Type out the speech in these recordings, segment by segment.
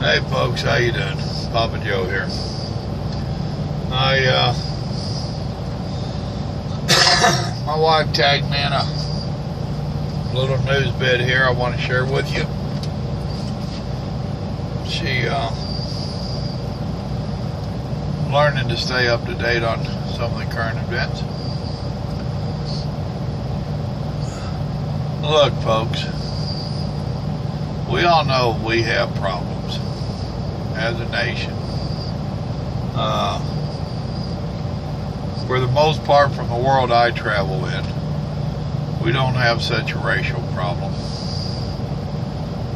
Hey folks, how you doing? Papa Joe here. My wife tagged me in a little news bit here I want to share with you. She learning to stay up to date on some of the current events. Look folks, we all know we have problems as a nation. For the most part, from the world I travel in, we don't have such a racial problem.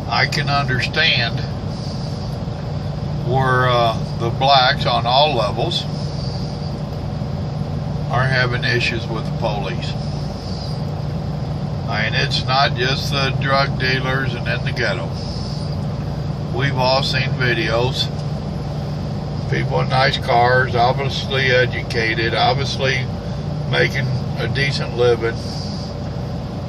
I can understand where the blacks on all levels are having issues with the police. I mean, it's not just the drug dealers and in the ghetto. We've all seen videos. People in nice cars, obviously educated, obviously making a decent living,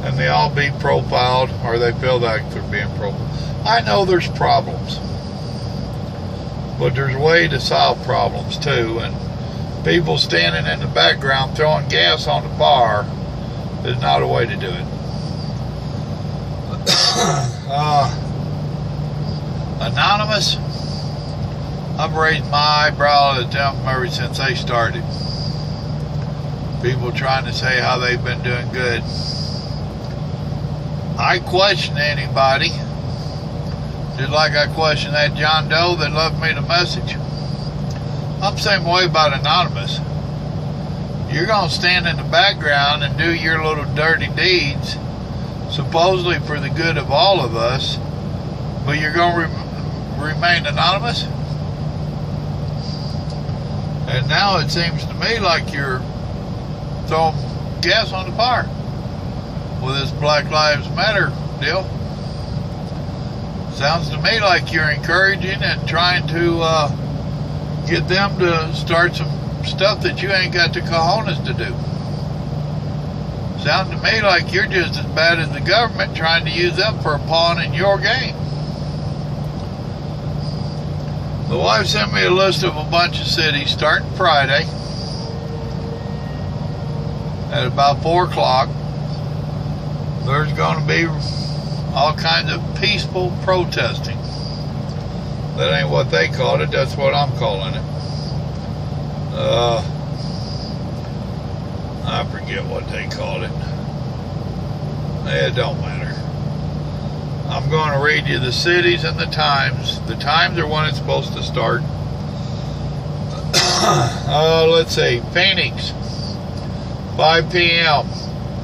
and they all be profiled, or they feel like they're being profiled. I know there's problems, but there's a way to solve problems too, and people standing in the background throwing gas on the fire is not a way to do it. Anonymous, I've raised my eyebrow at them ever since they started. People trying to say how they've been doing good. I question anybody, just like I question that John Doe that left me the message. I'm the same way about Anonymous. You're going to stand in the background and do your little dirty deeds, supposedly for the good of all of us, but you're going to remain anonymous? And now it seems to me like you're throwing gas on the fire with this Black Lives Matter deal. Sounds to me like you're encouraging and trying to get them to start some stuff that you ain't got the cojones to do. Sounds to me like you're just as bad as the government trying to use them for a pawn in your game. The wife sent me a list of a bunch of cities starting Friday at about 4 o'clock. There's going to be all kinds of peaceful protesting. That ain't what they called it, that's what I'm calling it. I forget what they called it. It don't matter. I'm going to read you the cities and the times. The times are when it's supposed to start. Let's see. Phoenix, 5 p.m.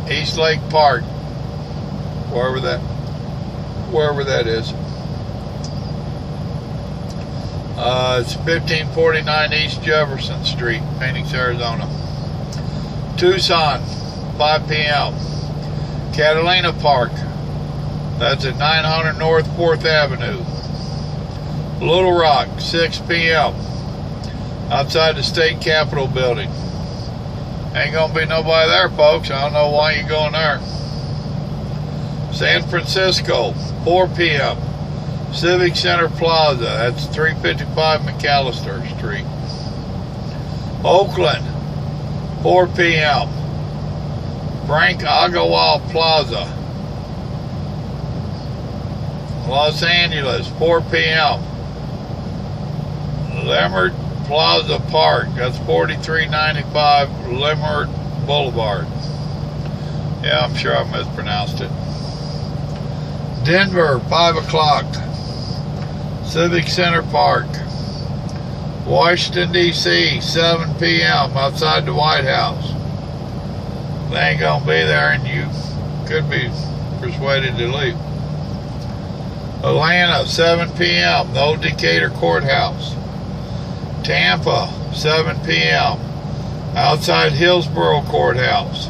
East Lake Park, wherever that is. It's 1549 East Jefferson Street, Phoenix, Arizona. Tucson, 5 p.m. Catalina Park, that's at 900 North 4th Avenue. Little Rock, 6 p.m. outside the State Capitol building. Ain't gonna be nobody there, folks. I don't know why you're going there. San Francisco, 4 p.m. Civic Center Plaza, that's 355 McAllister Street. Oakland, 4 p.m. Frank Agawam Plaza. Los Angeles, 4 p.m. Leimert Plaza Park, that's 4395 Leimert Boulevard. Yeah, I'm sure I mispronounced it. Denver, 5 o'clock. Civic Center Park. Washington, D.C., 7 p.m. outside the White House. They ain't gonna be there and you could be persuaded to leave. Atlanta, 7 p.m., the old Decatur Courthouse. Tampa, 7 p.m., outside Hillsborough Courthouse.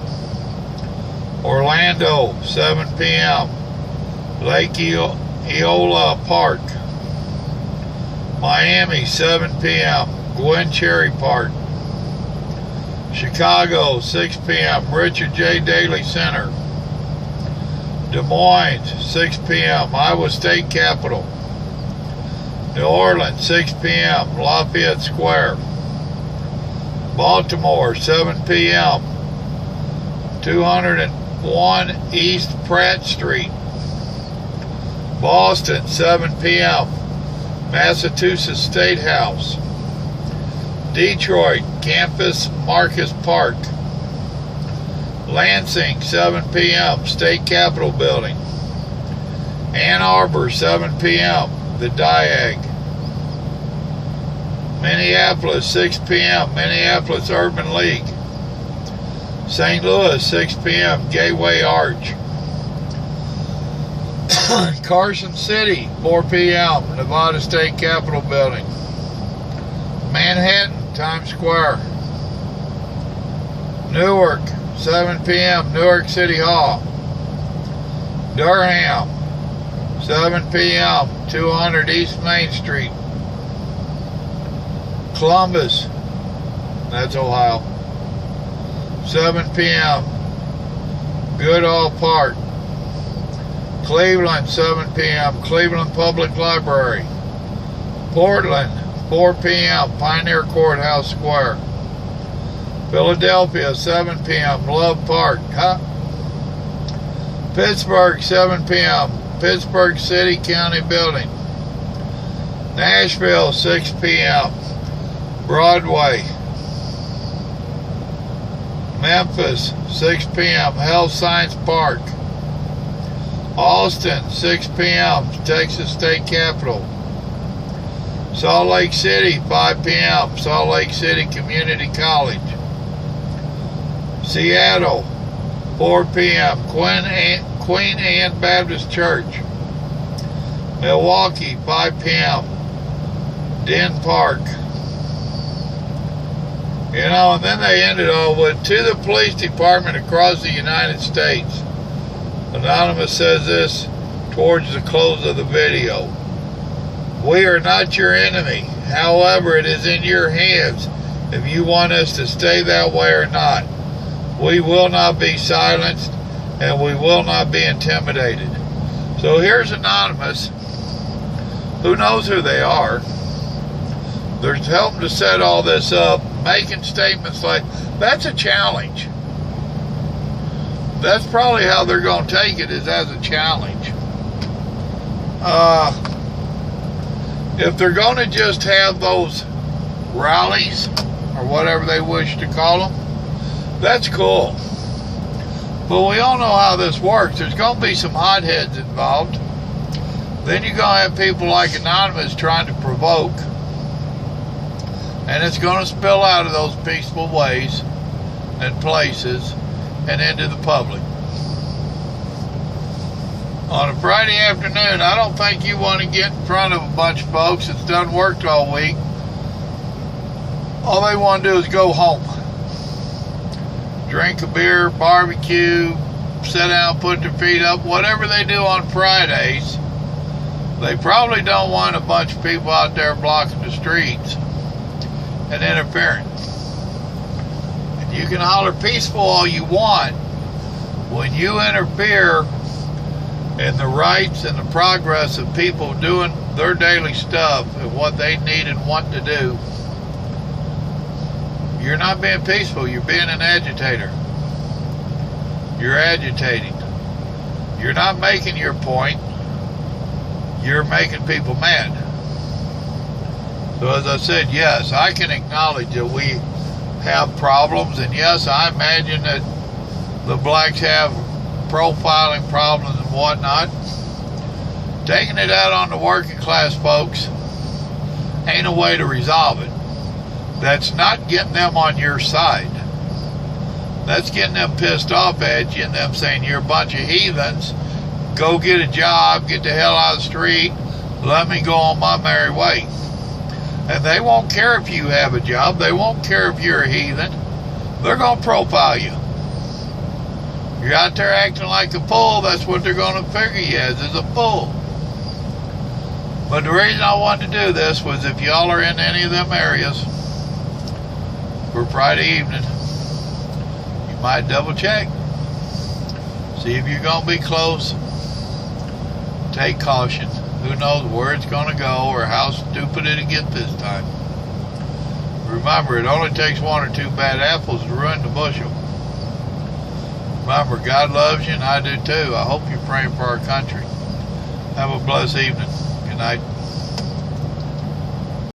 Orlando, 7 p.m., Lake Eola Park. Miami, 7 p.m., Gwen Cherry Park. Chicago, 6 p.m., Richard J. Daley Center. Des Moines, 6 p.m., Iowa State Capitol. New Orleans, 6 p.m., Lafayette Square. Baltimore, 7 p.m., 201 East Pratt Street. Boston, 7 p.m., Massachusetts State House. Detroit, Campus Marcus Park. Lansing, 7 p.m., State Capitol Building. Ann Arbor, 7 p.m., the Diag. Minneapolis, 6 p.m., Minneapolis Urban League. St. Louis, 6 p.m., Gateway Arch. Carson City, 4 p.m., Nevada State Capitol Building. Manhattan, Times Square. Newark, 7 p.m., Newark City Hall. Durham, 7 p.m., 200 East Main Street. Columbus, that's Ohio, 7 p.m., Goodall Park. Cleveland, 7 p.m., Cleveland Public Library. Portland, 4 p.m., Pioneer Courthouse Square. Philadelphia, 7 p.m., Love Park. Pittsburgh, 7 p.m., Pittsburgh City County Building. Nashville, 6 p.m., Broadway. Memphis, 6 p.m., Health Science Park. Austin, 6 p.m., Texas State Capitol. Salt Lake City, 5 p.m., Salt Lake City Community College. Seattle, 4 p.m., Queen Anne Baptist Church. Milwaukee, 5 p.m., Den Park. You know, and then they ended all with, to the police department across the United States. Anonymous says this towards the close of the video. We are not your enemy. However, it is in your hands if you want us to stay that way or not. We will not be silenced and we will not be intimidated. So here's Anonymous. Who knows who they are? They're helping to set all this up, making statements like, that's a challenge. That's probably how they're going to take it, is as a challenge. If they're going to just have those rallies, or whatever they wish to call them, that's cool. But we all know how this works. There's going to be some hotheads involved. Then you're going to have people like Anonymous trying to provoke. And it's going to spill out of those peaceful ways and places and into the public. On a Friday afternoon, I don't think you want to get in front of a bunch of folks that's done worked all week. All they want to do is go home. Drink a beer, barbecue, sit down, put their feet up, whatever they do on Fridays. They probably don't want a bunch of people out there blocking the streets and interfering. And you can holler peaceful all you want. When you interfere in the rights and the progress of people doing their daily stuff and what they need and want to do, you're not being peaceful, you're being an agitator. You're agitating. You're not making your point, you're making people mad. So as I said, yes, I can acknowledge that we have problems, and yes, I imagine that the blacks have profiling problems and whatnot. Taking it out on the working class folks ain't a way to resolve it. That's not getting them on your side. That's getting them pissed off at you and them saying you're a bunch of heathens. Go get a job, get the hell out of the street, let me go on my merry way. And they won't care if you have a job. They won't care if you're a heathen. They're going to profile you. You're out there acting like a fool, that's what they're going to figure you as, is a fool. But the reason I wanted to do this was if y'all are in any of them areas for Friday evening, you might double check. See if you're going to be close. Take caution. Who knows where it's going to go or how stupid it'll get this time. Remember, it only takes one or two bad apples to ruin the bushel. Remember, God loves you and I do too. I hope you're praying for our country. Have a blessed evening. Good night.